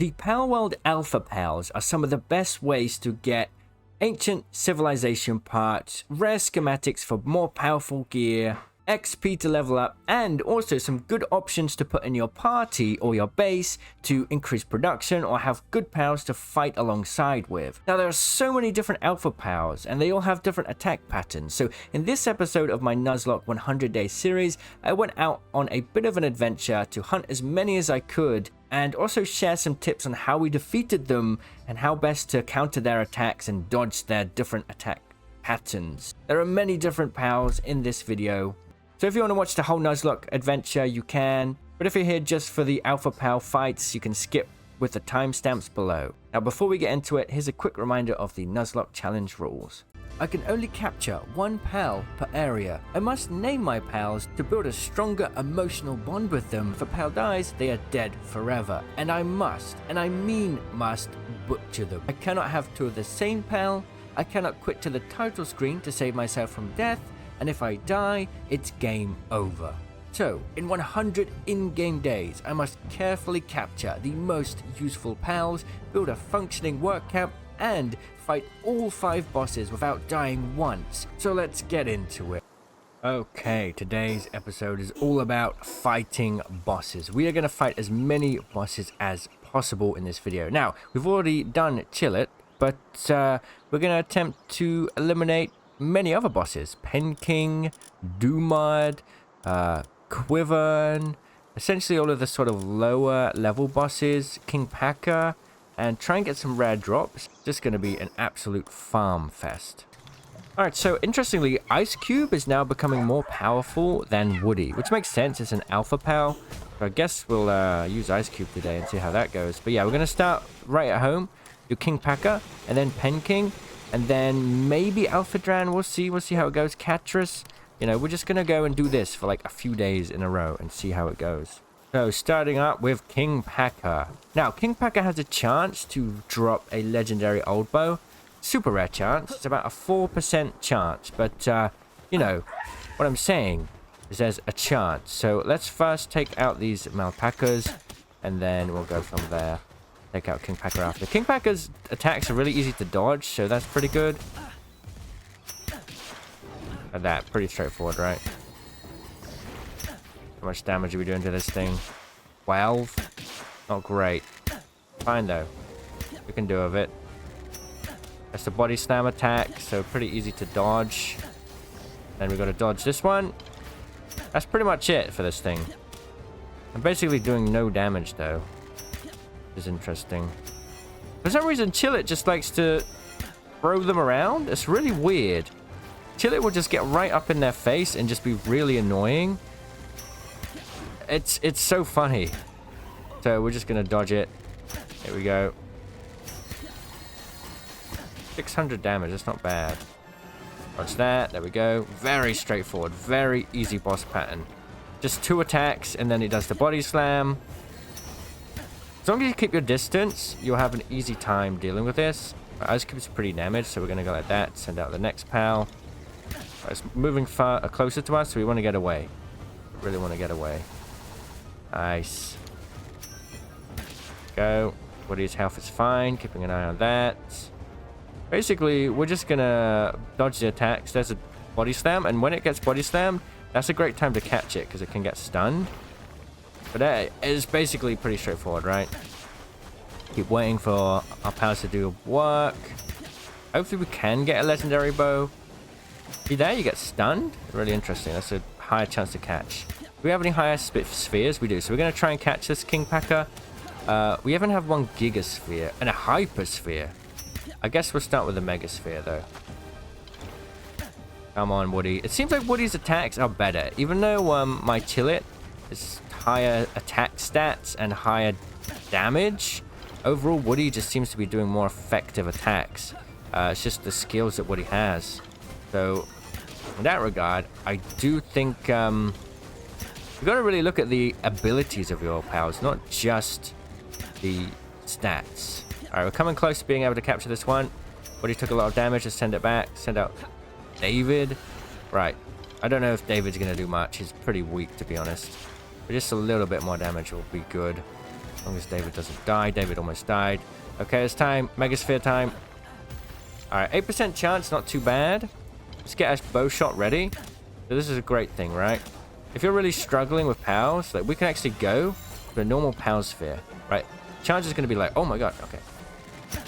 The Palworld Alpha Pals are some of the best ways to get ancient civilization parts, rare schematics for more powerful gear, XP to level up, and also some good options to put in your party or your base to increase production or have good pals to fight alongside with. Now there are so many different alpha pals and they all have different attack patterns, so in this episode of my Nuzlocke 100 Day series, I went out on a bit of an adventure to hunt as many as I could and also share some tips on how we defeated them and how best to counter their attacks and dodge their different attack patterns. There are many different pals in this video, so if you want to watch the whole Nuzlocke adventure, you can. But if you're here just for the Alpha Pal fights, you can skip with the timestamps below. Now before we get into it, here's a quick reminder of the Nuzlocke challenge rules. I can only capture one pal per area. I must name my pals to build a stronger emotional bond with them. If a pal dies, they are dead forever. And I must, and I mean must, butcher them. I cannot have two of the same pal. I cannot quit to the title screen to save myself from death. And if I die, it's game over. So, in 100 in-game days, I must carefully capture the most useful pals, build a functioning work camp, and fight all 5 bosses without dying once. So let's get into it. Okay, today's episode is all about fighting bosses. We are going to fight as many bosses as possible in this video. Now, we've already done Chillet, but we're going to attempt to eliminate many other bosses. Penking, Dumad, Quivern, essentially all of the sort of lower level bosses, Kingpaca, and try and get some rare drops. Just going to be an absolute farm fest. Alright, so interestingly, Ice Cube is now becoming more powerful than Woody, which makes sense. It's an alpha pal. So I guess we'll use Ice Cube today and see how that goes. But yeah, we're going to start right at home, do Kingpaca, and then Penking, and then maybe Alpha Dran. We'll see how it goes. Catras. You know, we're just going to go and do this for like a few days in a row and see how it goes. So, starting up with Kingpaca. Now, Kingpaca has a chance to drop a legendary old bow. Super rare chance. It's about a 4% chance. But, you know, what I'm saying is there's a chance. So, let's first take out these Malpacas, and then we'll go from there. Take out Kingpaca after. Kingpaca's attacks are really easy to dodge, so that's pretty good. Like that, pretty straightforward, right? How much damage are we doing to this thing? 12? Not great. Fine though. We can do with it. That's the body slam attack, so pretty easy to dodge. Then we got to dodge this one. That's pretty much it for this thing. I'm basically doing no damage though. Which is interesting. For some reason, Chillet just likes to throw them around. It's really weird. Chillet will just get right up in their face and just be really annoying. It's so funny. So we're just gonna dodge it. Here we go. 600 damage. That's not bad. Dodge that. There we go. Very straightforward. Very easy boss pattern. Just 2 attacks and then it does the body slam. As long as you keep your distance, you'll have an easy time dealing with this. Ice Cube is pretty damaged, so we're gonna go like that. Send out the next pal. It's moving far closer to us, so we want to get away. Really want to get away. Nice. Go. Woody's health is fine. Keeping an eye on that. Basically, we're just gonna dodge the attacks. There's a body slam, and when it gets body slammed, that's a great time to catch it because it can get stunned. But it is basically pretty straightforward, right? Keep waiting for our pals to do work. Hopefully, we can get a legendary bow. See there, you get stunned. Really interesting. That's a higher chance to catch. Do we have any higher spheres? We do. So we're going to try and catch this Kingpaca. We even have 1 gigasphere and a hypersphere. I guess we'll start with a megasphere though. Come on, Woody. It seems like Woody's attacks are better. Even though my Chillet is higher attack stats and higher damage, overall Woody just seems to be doing more effective attacks. It's just the skills that Woody has. So, in that regard, I do think you've got to really look at the abilities of your pals, not just the stats. Alright, we're coming close to being able to capture this one. Woody took a lot of damage. Just send it back. Send out David. Right. I don't know if David's going to do much. He's pretty weak, to be honest. But just a little bit more damage will be good. As long as David doesn't die. David almost died. Okay, it's time. Megasphere time. Alright, 8% chance, not too bad. Let's get our bow shot ready. So this is a great thing, right? If you're really struggling with pals, like we can actually go to a normal pal sphere, right? Charge is going to be low. Oh my god, okay.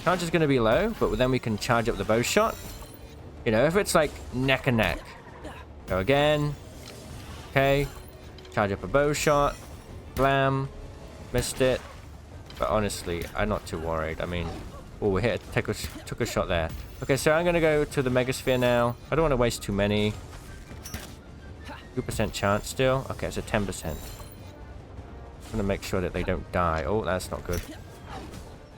Charge is going to be low, but then we can charge up the bow shot. You know, if it's like neck and neck. Go again. Okay. Charge up a bow shot. Blam. Missed it. But honestly, I'm not too worried. I mean, oh, we hit took a shot there. Okay, so I'm going to go to the Megasphere now. I don't want to waste too many. 2% chance still. Okay, it's a 10%. I'm going to make sure that they don't die. Oh, that's not good.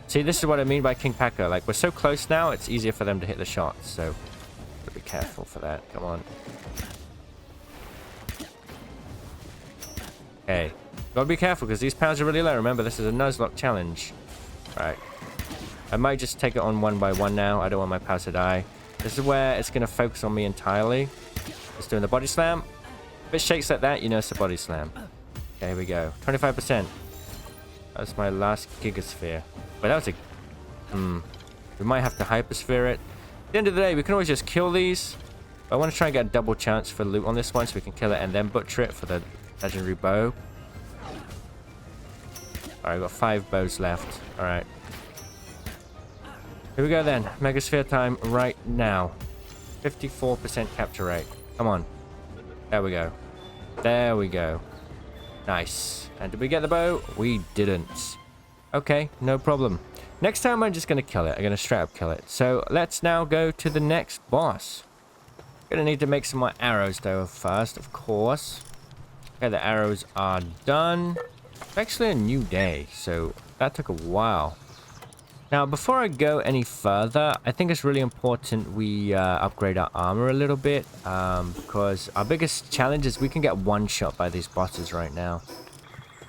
See, this is what I mean by Kingpaca. Like, we're so close now, it's easier for them to hit the shots. So, be careful for that. Come on. Okay. Gotta be careful because these pounds are really low. Remember, this is a Nuzlocke challenge. Right. I might just take it on one by one now. I don't want my pals to die. This is where it's going to focus on me entirely. It's doing the body slam. If it shakes like that, you know it's a body slam. Okay, here we go. 25%. That's my last Gigasphere. But that was a... We might have to Hypersphere it. At the end of the day, we can always just kill these. But I want to try and get a double chance for loot on this one so we can kill it and then butcher it for the legendary bow. Alright, I've got 5 bows left. Alright. Here we go then. Megasphere time right now. 54% capture rate. Come on. There we go. There we go. Nice. And did we get the bow? We didn't. Okay, no problem. Next time I'm just going to kill it. I'm going to straight up kill it. So let's now go to the next boss. Going to need to make some more arrows though first, of course. Okay, the arrows are done. It's actually a new day, so that took a while. Now, before I go any further, I think it's really important we upgrade our armor a little bit. Because our biggest challenge is we can get one shot by these bosses right now.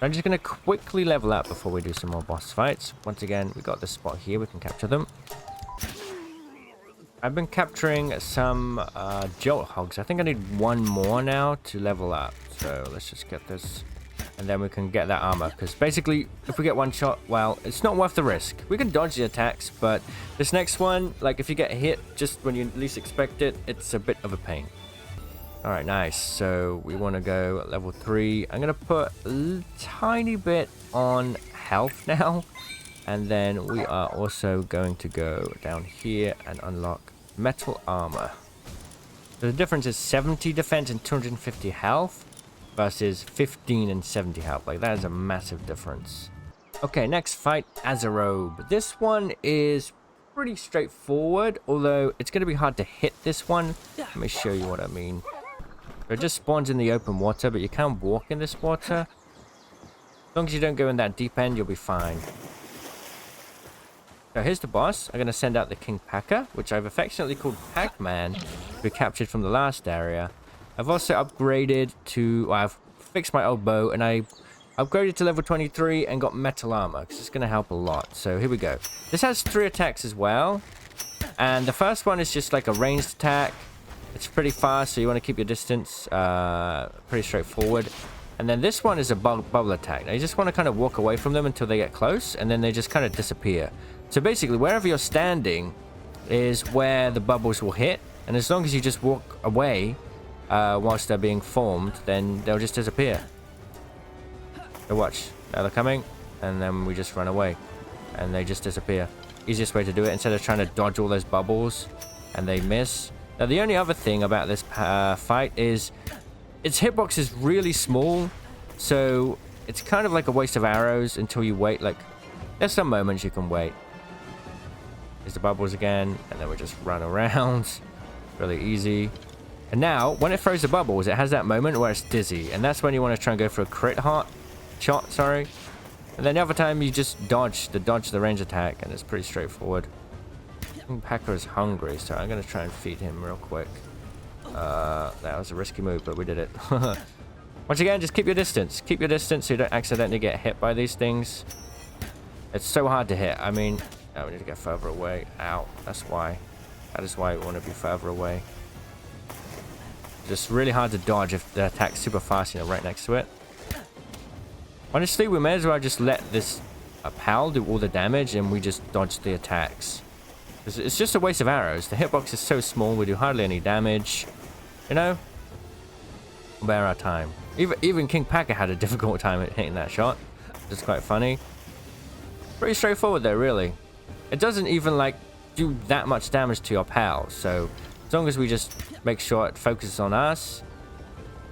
I'm just going to quickly level up before we do some more boss fights. Once again, we got this spot here. We can capture them. I've been capturing some jolt hogs. I think I need one more now to level up. So let's just get this. And then we can get that armor. Because basically, if we get one shot, well, it's not worth the risk. We can dodge the attacks, but this next one, like if you get hit just when you least expect it, it's a bit of a pain. Alright, nice. So we want to go at level 3. I'm going to put a tiny bit on health now. And then we are also going to go down here and unlock metal armor. So the difference is 70 defense and 250 health versus 15 and 70 health. Like, that is a massive difference. Okay, next fight, Azarobe. This one is pretty straightforward, although it's going to be hard to hit this one. Let me show you what I mean. It just spawns in the open water, but you can walk in this water. As long as you don't go in that deep end, you'll be fine. So here's the boss. I'm going to send out the Kingpaca, which I've affectionately called Pac-Man, we captured from the last area. I've also upgraded to... Well, I've fixed my old bow, and I upgraded to level 23 and got metal armor, because it's going to help a lot. So here we go. This has 3 attacks as well. And the first one is just like a ranged attack. It's pretty fast, so you want to keep your distance pretty straightforward. And then this one is a bubble attack. Now you just want to kind of walk away from them until they get close, and then they just kind of disappear. So basically, wherever you're standing is where the bubbles will hit. And as long as you just walk away whilst they're being formed, then they'll just disappear. So watch. Now they're coming, and then we just run away. And they just disappear. Easiest way to do it, instead of trying to dodge all those bubbles, and they miss. Now, the only other thing about this fight is its hitbox is really small, so it's kind of like a waste of arrows until you wait. Like, there's some moments you can wait. There's the bubbles again, and then we just run around. Really easy. And now, when it throws the bubbles, it has that moment where it's dizzy, and that's when you want to try and go for a crit shot, sorry. And then the other time, you just dodge the range attack, and it's pretty straightforward. Packer is hungry, so I'm going to try and feed him real quick. That was a risky move, but we did it. Once again, just keep your distance. Keep your distance so you don't accidentally get hit by these things. It's so hard to hit. I mean, we need to get further away. Ow, that's why. That is why we want to be further away. Just really hard to dodge if the attack's super fast, you know, right next to it. Honestly, we may as well just let this Pal do all the damage and we just dodge the attacks. It's just a waste of arrows. The hitbox is so small, we do hardly any damage. You know? We'll bear our time. Even Kingpaca had a difficult time at hitting that shot. It's quite funny. Pretty straightforward though, really. It doesn't even like do that much damage to your pals, so as long as we just make sure it focuses on us,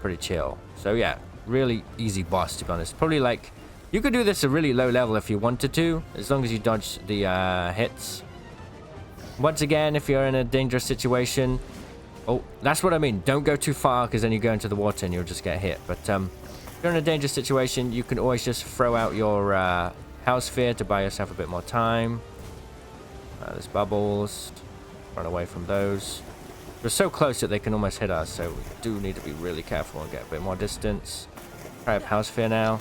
pretty chill. So yeah, really easy boss, to be honest. Probably like, you could do this at really low level if you wanted to, as long as you dodge the hits. Once again, if you're in a dangerous situation, oh, that's what I mean. Don't go too far, because then you go into the water and you'll just get hit. But if you're in a dangerous situation, you can always just throw out your house sphere to buy yourself a bit more time. There's bubbles. Run away from those. We're so close that they can almost hit us, so we do need to be really careful and get a bit more distance. Try have house sphere now.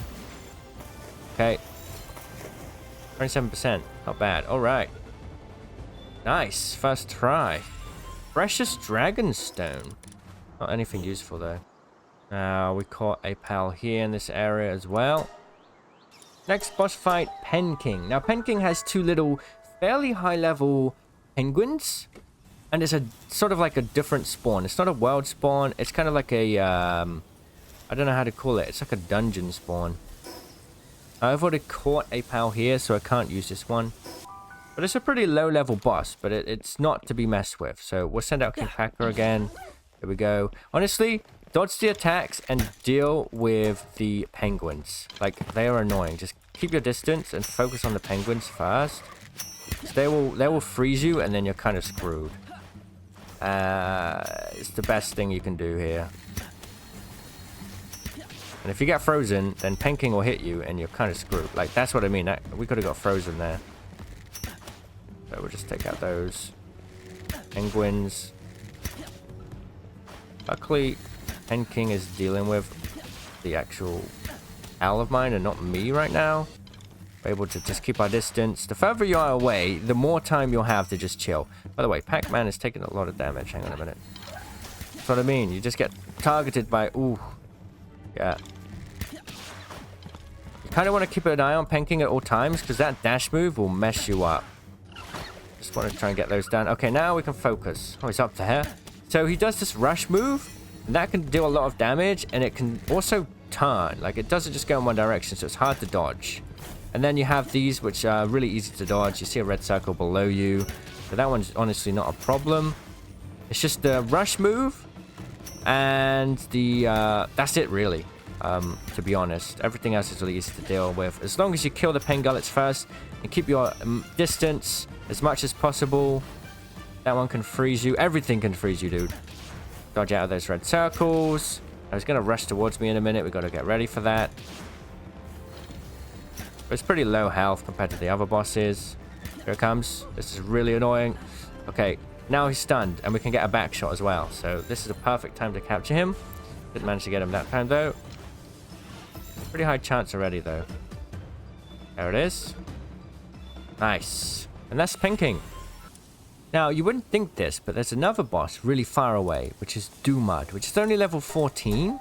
Okay. 27%. Not bad. Alright. Nice. First try. Precious Dragonstone. Not anything useful though. Now we caught a pal here in this area as well. Next boss fight, Penking. Now Penking has two little fairly high level penguins. And it's a sort of like a different spawn. It's not a world spawn. It's kind of like a I don't know how to call it. It's like a dungeon spawn. I've already caught a pal here, so I can't use this one. But it's a pretty low-level boss, but it's not to be messed with. So we'll send out Kingpaca again. There we go. Honestly, dodge the attacks and deal with the penguins. Like, they are annoying. Just keep your distance and focus on the penguins first. So they will freeze you, and then you're kind of screwed. It's the best thing you can do here. And if you get frozen, then Penking will hit you, and you're kind of screwed. Like, that's what I mean. We could have got frozen there. So we'll just take out those penguins. Luckily, Penking is dealing with the actual owl of mine and not me right now. We're able to just keep our distance. The further you are away, the more time you'll have to just chill. By the way, Pac-Man is taking a lot of damage. Hang on a minute. That's what I mean. You just get targeted by... Ooh. Yeah. You kind of want to keep an eye on Penking at all times, because that dash move will mess you up. Just want to try and get those down. Okay, now we can focus. Oh, he's up there. So he does this rush move, and that can do a lot of damage, and it can also turn. Like, it doesn't just go in one direction, so it's hard to dodge. And then you have these, which are really easy to dodge. You see a red circle below you. So that one's honestly not a problem. It's just the rush move, and the that's it, really. To be honest, everything else is really easy to deal with. As long as you kill the pengullets first, and keep your distance as much as possible. That one can freeze you. Everything can freeze you, dude. Dodge out of those red circles. I was going to rush towards me in a minute. We've got to get ready for that. But it's pretty low health compared to the other bosses. Here it comes. This is really annoying. Okay, now he's stunned, and we can get a back shot as well. So this is a perfect time to capture him. Didn't manage to get him that time, though. Pretty high chance already, though. There it is. Nice. And that's Penking. Now, you wouldn't think this, but there's another boss really far away, which is Dumad, which is only level 14.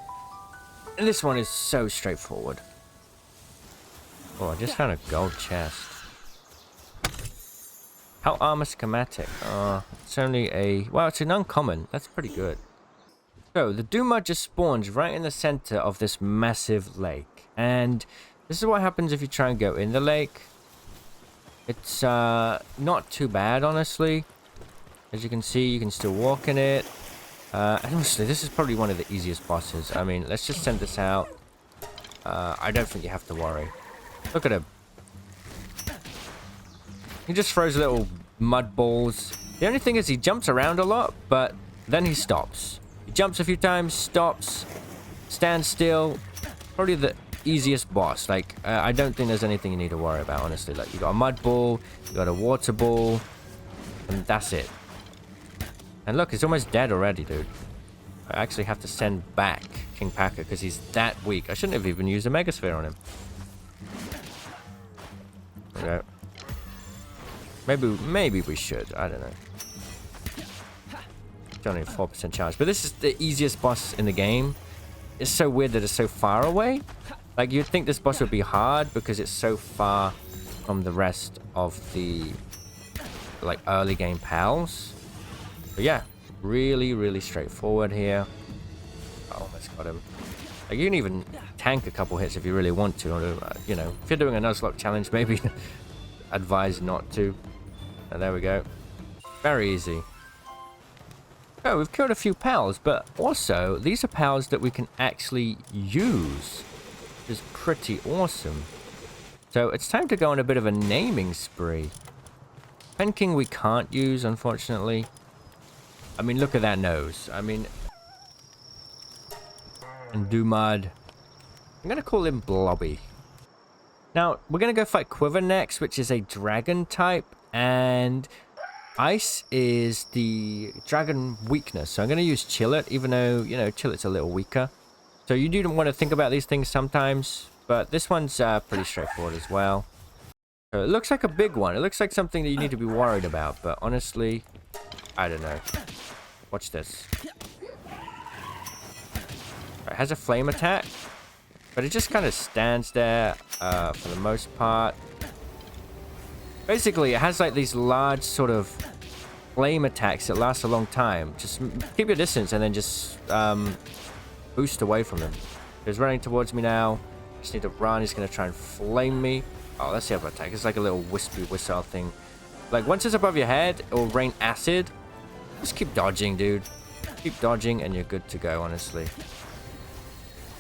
And this one is so straightforward. Oh, I just found a gold chest. How armor schematic? It's only a... Well, it's an uncommon. That's pretty good. So, the Dumad just spawns right in the center of this massive lake. And this is what happens if you try and go in the lake. It's not too bad, honestly. As you can see, you can still walk in it. And honestly, this is probably one of the easiest bosses. I mean, let's just send this out. I don't think you have to worry. Look at him. He just throws little mud balls. The only thing is he jumps around a lot, but then he stops. He jumps a few times, stops, stands still. Probably the easiest boss. Like, I don't think there's anything you need to worry about, honestly. Like, you got a mud ball, you got a water ball, and that's it. And look, he's almost dead already, dude. I actually have to send back Kingpaca because he's that weak. I shouldn't have even used a Mega Sphere on him. Okay. Maybe we should. I don't know. It's only a 4% chance. But this is the easiest boss in the game. It's so weird that it's so far away. Like, you'd think this boss would be hard because it's so far from the rest of the like early game pals. But yeah, really straightforward here. I almost got him. Like, you can even tank a couple hits if you really want to, or you know, if you're doing a Nuzlocke challenge, maybe advise not to. And there we go. Very easy. Oh, we've killed a few pals, but also these are pals that we can actually use, which is pretty awesome. So it's time to go on a bit of a naming spree. Penking we can't use, unfortunately. I mean, look at that nose. I mean, and Dumad. I'm gonna call him Blobby. Now we're gonna go fight Quivern next, which is a dragon type, and Ice is the dragon weakness, so I'm going to use Chillet, even though, you know, Chillet's a little weaker. So you do want to think about these things sometimes, but this one's pretty straightforward as well. So it looks like a big one. It looks like something that you need to be worried about, but honestly, I don't know. Watch this. It has a flame attack, but it just kind of stands there for the most part. Basically, it has like these large sort of flame attacks that last a long time. Just keep your distance and then just boost away from him. He's running towards me now. Just need to run. He's going to try and flame me. Oh, that's the other attack. It's like a little wispy whistle thing. Like, once it's above your head, it will rain acid. Just keep dodging, dude. Keep dodging and you're good to go, honestly.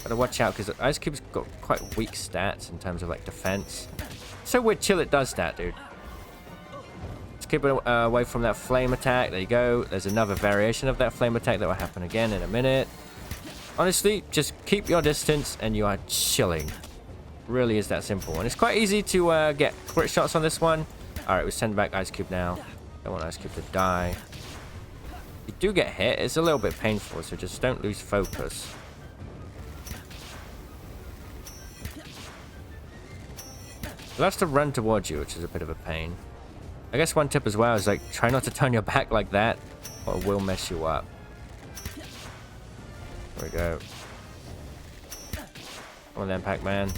Gotta watch out because Ice Cube's got quite weak stats in terms of like defense. So weird Chillet does that, dude. Keep it away from that flame attack. There you go. There's another variation of that flame attack that will happen again in a minute. Honestly, just keep your distance and you are chilling. Really is that simple. And it's quite easy to get crit shots on this one. Alright, we send back Ice Cube now. Don't want Ice Cube to die. If you do get hit, it's a little bit painful, so just don't lose focus. He loves to run towards you, which is a bit of a pain. I guess one tip as well is like try not to turn your back like that, or it will mess you up. There we go. Come on then, Pac-Man.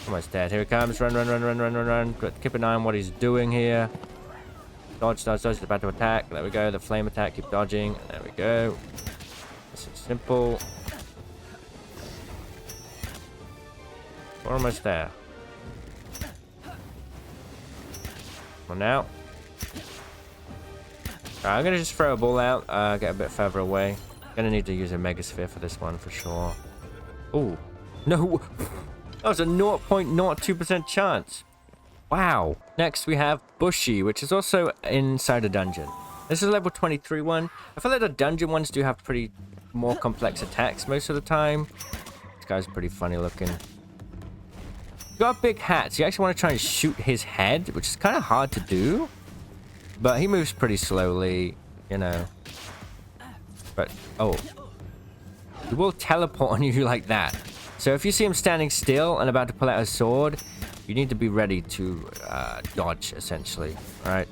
Almost dead. Here he comes. Run. Keep an eye on what he's doing here. Dodge. He's about to attack. There we go. The flame attack. Keep dodging. There we go. This is simple. We're almost there. Come on now. Alright, I'm gonna just throw a ball out, get a bit further away. Gonna need to use a Mega Sphere for this one for sure. Oh, no! That was a 0.02% chance. Wow. Next we have Bushi, which is also inside a dungeon. This is a level 23 one. I feel like the dungeon ones do have pretty more complex attacks most of the time. This guy's pretty funny looking. Got a big hat, so you actually want to try and shoot his head, which is kind of hard to do. But he moves pretty slowly, you know. But, oh. He will teleport on you like that. So if you see him standing still and about to pull out his sword, you need to be ready to dodge, essentially. Alright.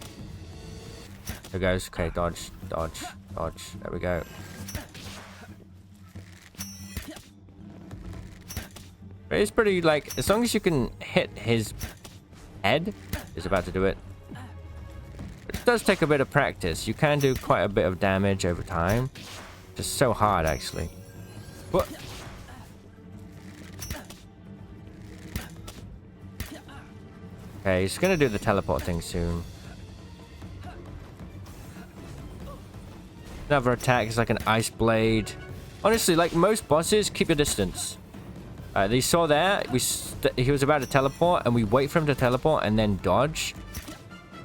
There goes. Okay, dodge. There we go. But it's pretty, like, as long as you can hit his head, is about to do it. It does take a bit of practice. You can do quite a bit of damage over time. Just so hard, actually. What? Okay, he's gonna do the teleport thing soon. Another attack is like an ice blade. Honestly, like most bosses, keep your distance. You saw there, he was about to teleport, and we wait for him to teleport and then dodge.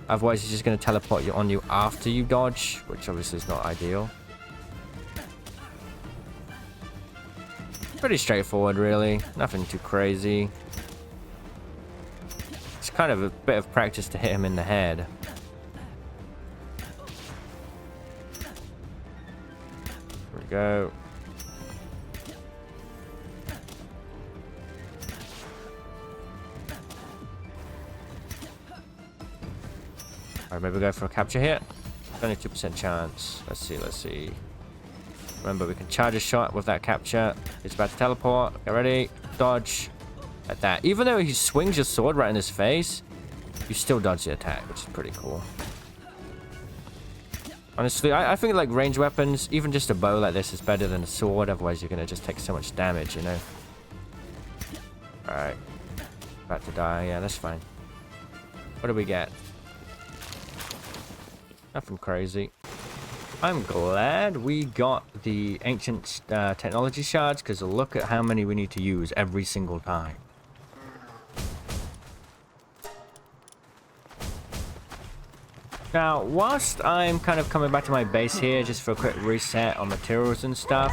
Otherwise, he's just going to teleport on you after you dodge, which obviously is not ideal. Pretty straightforward, really. Nothing too crazy. It's kind of a bit of practice to hit him in the head. There we go. Alright, maybe go for a capture here. 22% chance. Let's see. Remember, we can charge a shot with that capture. It's about to teleport. Get ready. Dodge. Like that. Even though he swings your sword right in his face, you still dodge the attack, which is pretty cool. Honestly, I think like ranged weapons, even just a bow like this is better than a sword. Otherwise, you're going to just take so much damage, you know? Alright. About to die. Yeah, that's fine. What do we get? Nothing crazy. I'm glad we got the ancient technology shards, because look at how many we need to use every single time. Now, whilst I'm kind of coming back to my base here just for a quick reset on materials and stuff,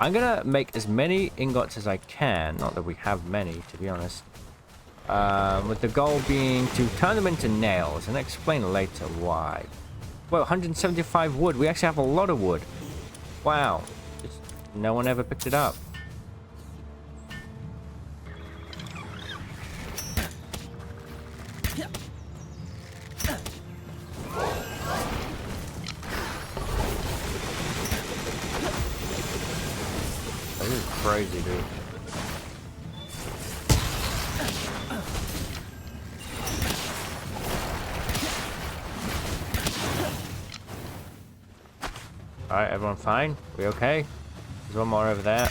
I'm gonna make as many ingots as I can. Not that we have many, to be honest. With the goal being to turn them into nails, and I'll explain later why. Well, 175 wood. We actually have a lot of wood. Wow. Just no one ever picked it up. This is crazy, dude. Alright, everyone fine? We okay? There's one more over there.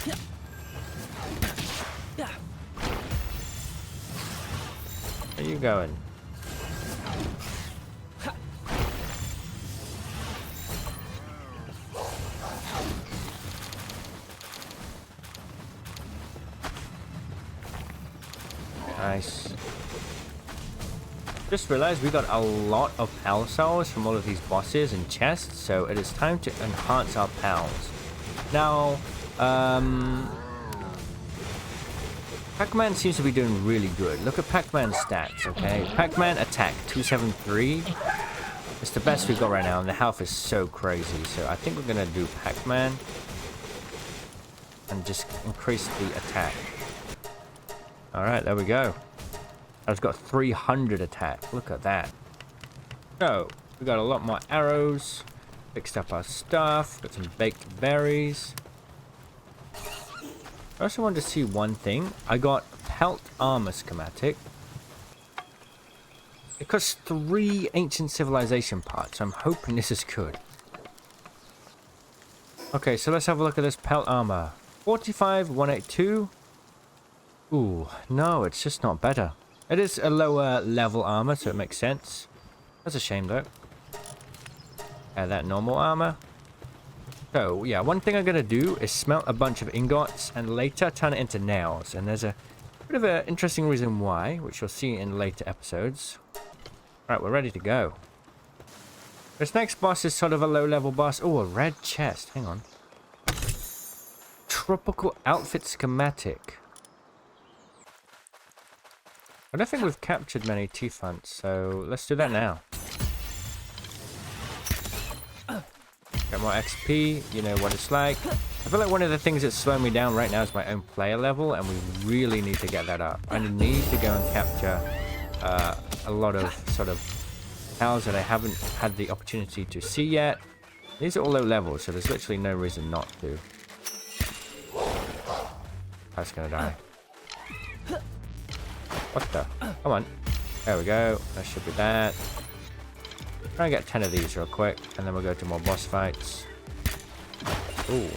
Where are you going? Nice. Just realized we got a lot of pal cells from all of these bosses and chests, so it is time to enhance our pals. Now, Pac-Man seems to be doing really good. Look at Pac-Man's stats, okay? Pac-Man attack 273. It's the best we've got right now, and the health is so crazy. So I think we're gonna do Pac-Man and just increase the attack. Alright, there we go. I've got 300 attack. Look at that. So, we got a lot more arrows. Fixed up our stuff. Got some baked berries. I also wanted to see one thing. I got pelt armor schematic. It costs 3 ancient civilization parts. I'm hoping this is good. Okay, so let's have a look at this pelt armor. 45, 182. Ooh, no, it's just not better. It is a lower level armor, so it makes sense. That's a shame, though. That normal armor. So, yeah, one thing I'm going to do is smelt a bunch of ingots and later turn it into nails. And there's a bit of an interesting reason why, which you'll see in later episodes. Alright, we're ready to go. This next boss is sort of a low-level boss. Oh, a red chest. Hang on. Tropical outfit schematic. I don't think we've captured many T-Funts, so let's do that now. Get more XP, you know what it's like. I feel like one of the things that's slowing me down right now is my own player level, and we really need to get that up. I need to go and capture a lot of sort of pals that I haven't had the opportunity to see yet. These are all low levels, so there's literally no reason not to. That's gonna die. What the? Come on. There we go. That should be that. Try and get 10 of these real quick, and then we'll go to more boss fights. Ooh.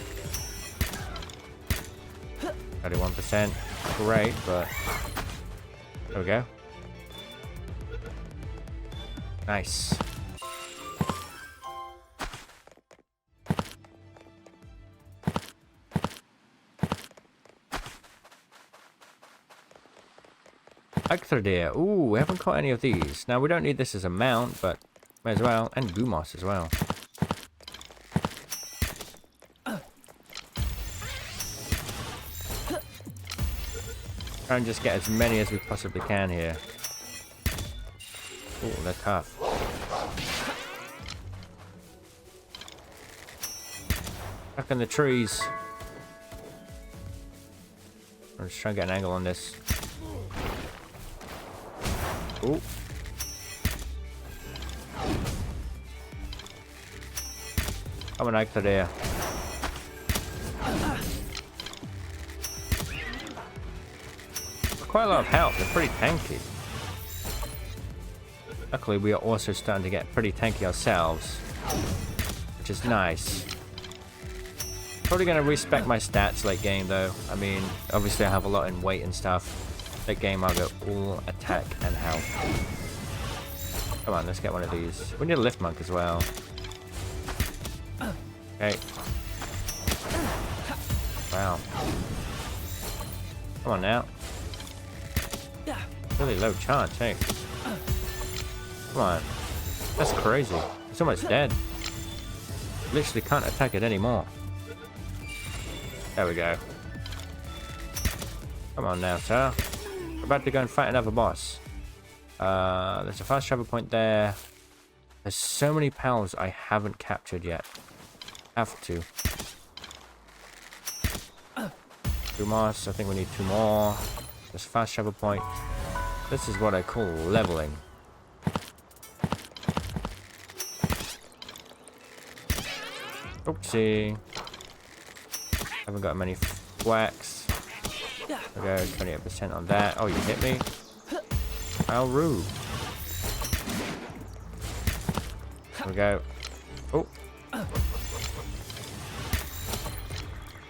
31%. Great, but... There we go. Nice. Deer. Ooh, we haven't caught any of these. Now, we don't need this as a mount, but may as well. And Gumos as well. Try and just get as many as we possibly can here. Ooh, they're tough. Stuck in the trees. I'm just trying to get an angle on this. Ooh. Come on, out there. quite a lot of health. They're pretty tanky. Luckily, we are also starting to get pretty tanky ourselves, which is nice. Probably going to respec my stats late game, though. I mean, obviously I have a lot in weight and stuff. Late game, I'll go all attack and health. Come on, let's get one of these. We need a lift monk as well. Okay. Wow. Come on now. Really low chance, hey. Come on. That's crazy. It's almost dead. Literally can't attack it anymore. There we go. Come on now, sir. We're about to go and fight another boss. There's a fast travel point there. There's so many pals I haven't captured yet. Have to. 2 moss. I think we need 2 more. There's a fast travel point. This is what I call leveling. Oopsie. Haven't got many whacks. There we go, 28% on that. Oh, you hit me? How rude. There we go. Oh.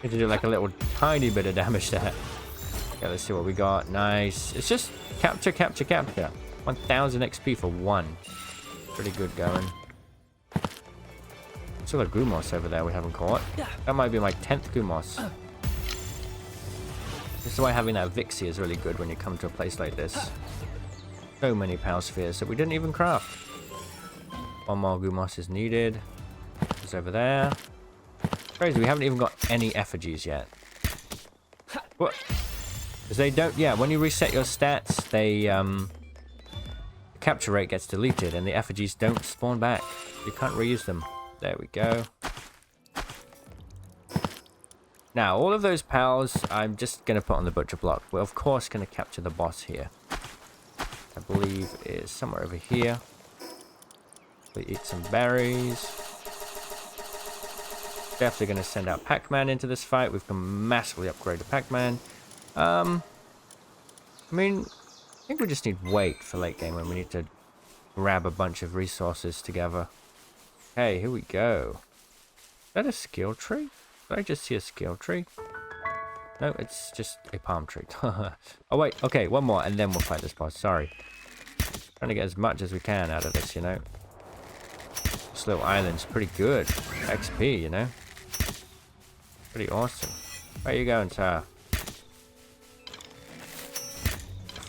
Need to do like a little tiny bit of damage there. Okay, let's see what we got. Nice. It's just capture, capture, capture. 1000 XP for 1. Pretty good going. Still a Gumos over there we haven't caught. That might be my 10th Gumos. This is why having that Vixie is really good when you come to a place like this. So many Power Spheres that we didn't even craft. 1 more Gumos is needed. It's over there. Crazy, we haven't even got any effigies yet. What? Because they don't, yeah, when you reset your stats, they, the capture rate gets deleted and the effigies don't spawn back. You can't reuse them. There we go. Now, all of those pals, I'm just going to put on the butcher block. We're, of course, going to capture the boss here. I believe is somewhere over here. We eat some berries. Definitely going to send out Pac-Man into this fight. We've can massively upgrade the Pac-Man. I mean, I think we just need weight for late game when we need to grab a bunch of resources together. Hey, here we go. Is that a skill tree? Did I just see a skill tree? No, it's just a palm tree. Oh, wait. Okay, 1 more, and then we'll fight this boss. Sorry. Trying to get as much as we can out of this, you know. This little island's pretty good. XP, you know. Pretty awesome. Where are you going, sir?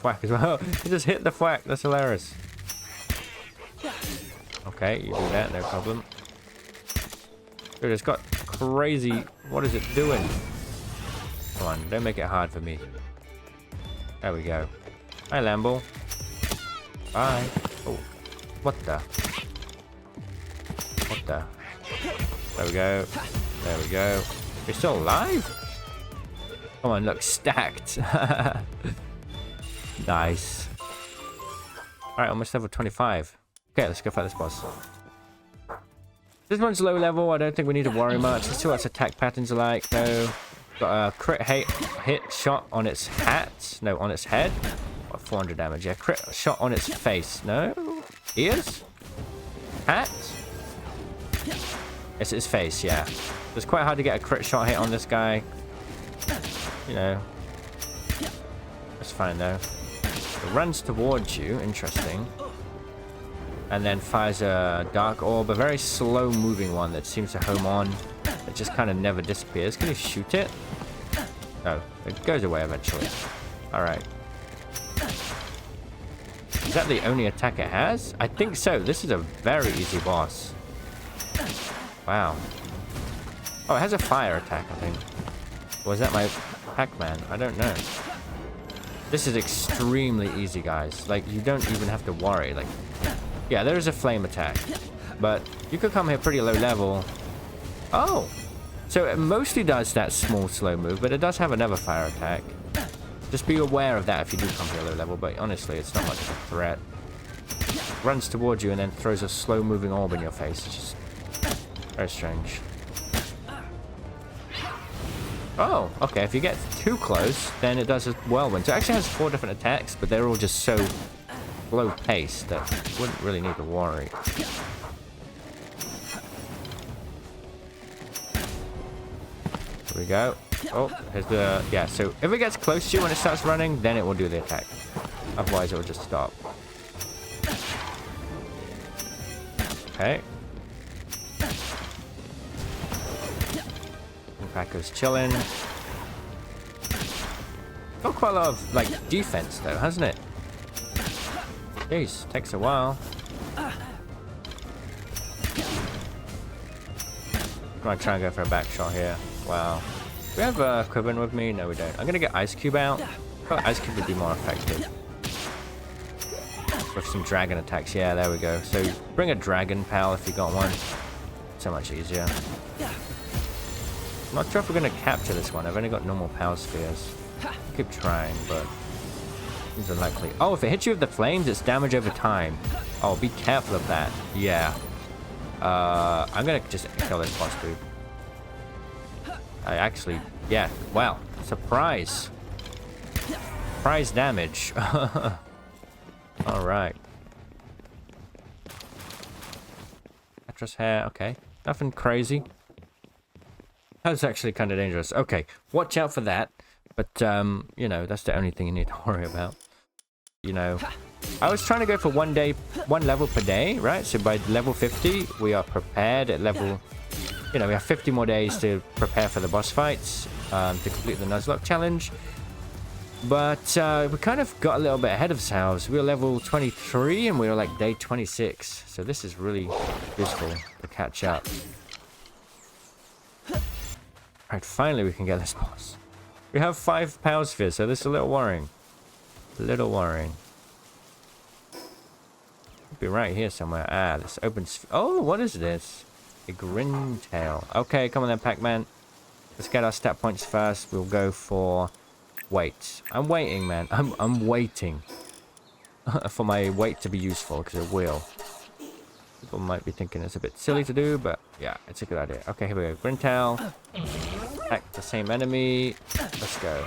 Thwack as well. You just hit the thwack. That's hilarious. Okay, you do that, no problem. Dude, it's got crazy... What is it doing? Come on, don't make it hard for me. There we go. Hi, Lambo. Bye. Oh, what the? What the? There we go. There we go. You're still alive? Come on, look, stacked. Nice. Alright, almost level 25. Okay, let's go fight this boss. This one's low level. I don't think we need to worry much. Let's see what its attack patterns are like. No. Got a crit hit shot on its hat. No, on its head. What, 400 damage. Yeah, crit shot on its face. No. Ears? Hat? It's its face, yeah. It's quite hard to get a crit shot hit on this guy. You know. That's fine, though. It runs towards you. Interesting. And then fires a dark orb, a very slow moving one that seems to home on. It just kind of never disappears. Can you shoot it? No, it goes away eventually. Alright. Is that the only attack it has? I think so. This is a very easy boss. Wow. Oh, it has a fire attack, I think. Or is that my Pac-Man? I don't know. This is extremely easy, guys. Like, you don't even have to worry. Like, yeah, there is a flame attack. But you could come here pretty low level. Oh! So it mostly does that small, slow move, but it does have another fire attack. Just be aware of that if you do come here low level, but honestly, it's not much of a threat. Runs towards you and then throws a slow-moving orb in your face. It's just very strange. Oh, okay. If you get too close, then it does a whirlwind. So it actually has 4 different attacks, but they're all just so slow paced that you wouldn't really need to worry. Here we go. Oh, here's the... Yeah, so if it gets close to you when it starts running, then it will do the attack. Otherwise, it will just stop. Okay. Kingpaca's chilling. Got quite a lot of, like, defense, though, hasn't it? Jeez, takes a while. Might try and go for a back shot here. Wow. Do we have Quivern with me? No, we don't. I'm gonna get Ice Cube out. Oh, Ice Cube would be more effective. With some dragon attacks. Yeah, there we go. So bring a dragon pal if you got one. So much easier. I'm not sure if we're gonna capture this one. I've only got normal power spheres. Keep trying, but it's unlikely. Oh, if it hits you with the flames, it's damage over time. Oh, be careful of that. Yeah. I'm gonna just kill this boss dude. I actually, yeah, wow, surprise. Surprise damage. Alright. Mattress hair, okay. Nothing crazy. That's actually kind of dangerous. Okay, watch out for that. But, you know, that's the only thing you need to worry about. You know, I was trying to go for one level per day, right? So by level 50, we are prepared at level... You know, we have 50 more days to prepare for the boss fights, to complete the Nuzlocke challenge. But we kind of got a little bit ahead of ourselves. We were level 23 and we were like day 26. So this is really useful to catch up. Alright, finally we can get this boss. We have 5 power spheres, so this is a little worrying. A little worrying. Could be right here somewhere. Ah, this open sphere. Oh, what is this? A Greentail. Okay, come on then, Pac-Man. Let's get our stat points first. We'll go for weight. I'm waiting, man. I'm waiting for my weight to be useful, because it will. People might be thinking it's a bit silly to do, but yeah, it's a good idea. Okay, here we go. Greentail. Attack the same enemy. Let's go.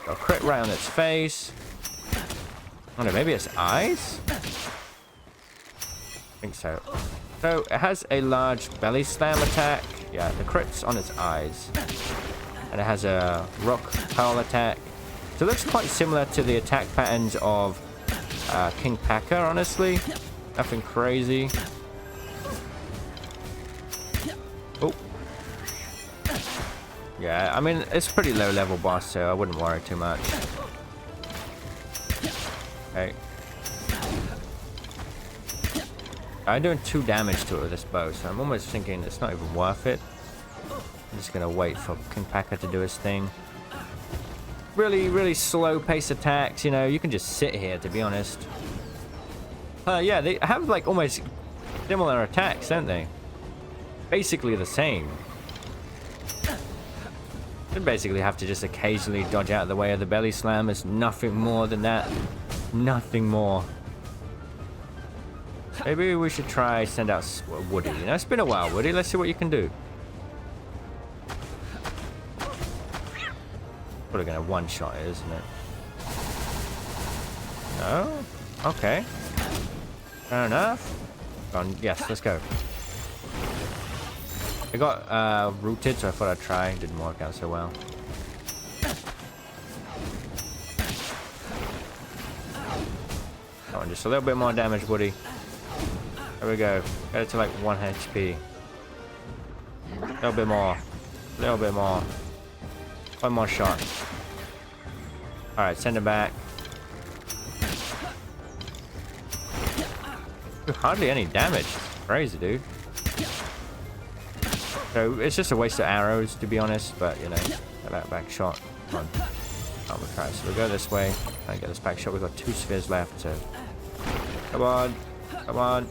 Got a crit right on its face. Oh no, maybe its eyes? I think so. So it has a large belly slam attack. Yeah, the crit's on its eyes. And it has a rock pearl attack. So it looks quite similar to the attack patterns of Kingpaca, honestly. Nothing crazy. Oh. Yeah, I mean, it's a pretty low level boss, so I wouldn't worry too much. Okay. I'm doing 2 damage to it with this bow, so I'm almost thinking it's not even worth it. I'm just gonna wait for Kingpaca to do his thing. Really, really slow pace attacks, you know, you can just sit here, to be honest. Yeah, they have like almost similar attacks, don't they? Basically the same. You basically have to just occasionally dodge out of the way of the belly slam. It's nothing more than that. Nothing more. Maybe we should try send out Woody. You know, it's been a while, Woody. Let's see what you can do. Probably gonna one-shot it, isn't it? No? Okay. Fair enough. Yes, let's go. I got rooted, so I thought I'd try. Didn't work out so well. Come on, just a little bit more damage, Woody. There we go. Get it to like 1 HP. A little bit more. A little bit more. One more shot. Alright, send it back. Ooh, hardly any damage. Crazy, dude. So it's just a waste of arrows, to be honest, but you know, that back shot. Come on. Oh, we'll try. So we'll go this way and get this back shot. We've got 2 spheres left, so come on. Come on.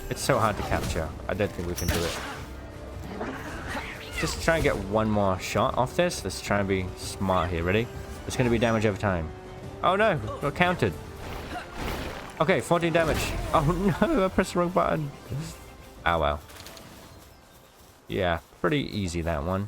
It's so hard to capture. I don't think we can do it. Just try and get one more shot off this. Let's try and be smart here. Ready? It's going to be damage over time. Oh no, got counted. Okay, 14 damage. Oh no, I pressed the wrong button. Oh well. Yeah, Pretty easy, that one.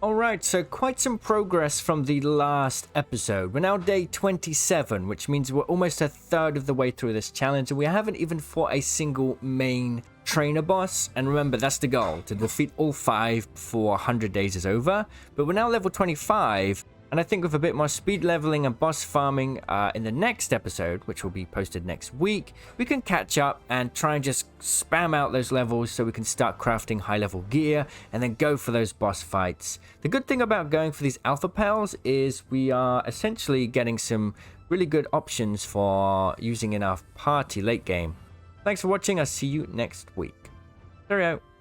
Alright, so quite some progress from the last episode. We're now day 27, which means we're almost a third of the way through this challenge, and we haven't even fought a single main trainer boss. And remember, that's the goal, to defeat all 5 before 100 days is over. But we're now level 25, and I think with a bit more speed leveling and boss farming in the next episode, which will be posted next week, we can catch up and try and just spam out those levels so we can start crafting high level gear and then go for those boss fights. The good thing about going for these alpha pals is we are essentially getting some really good options for using in our party late game. Thanks for watching. I'll see you next week. Cheerio.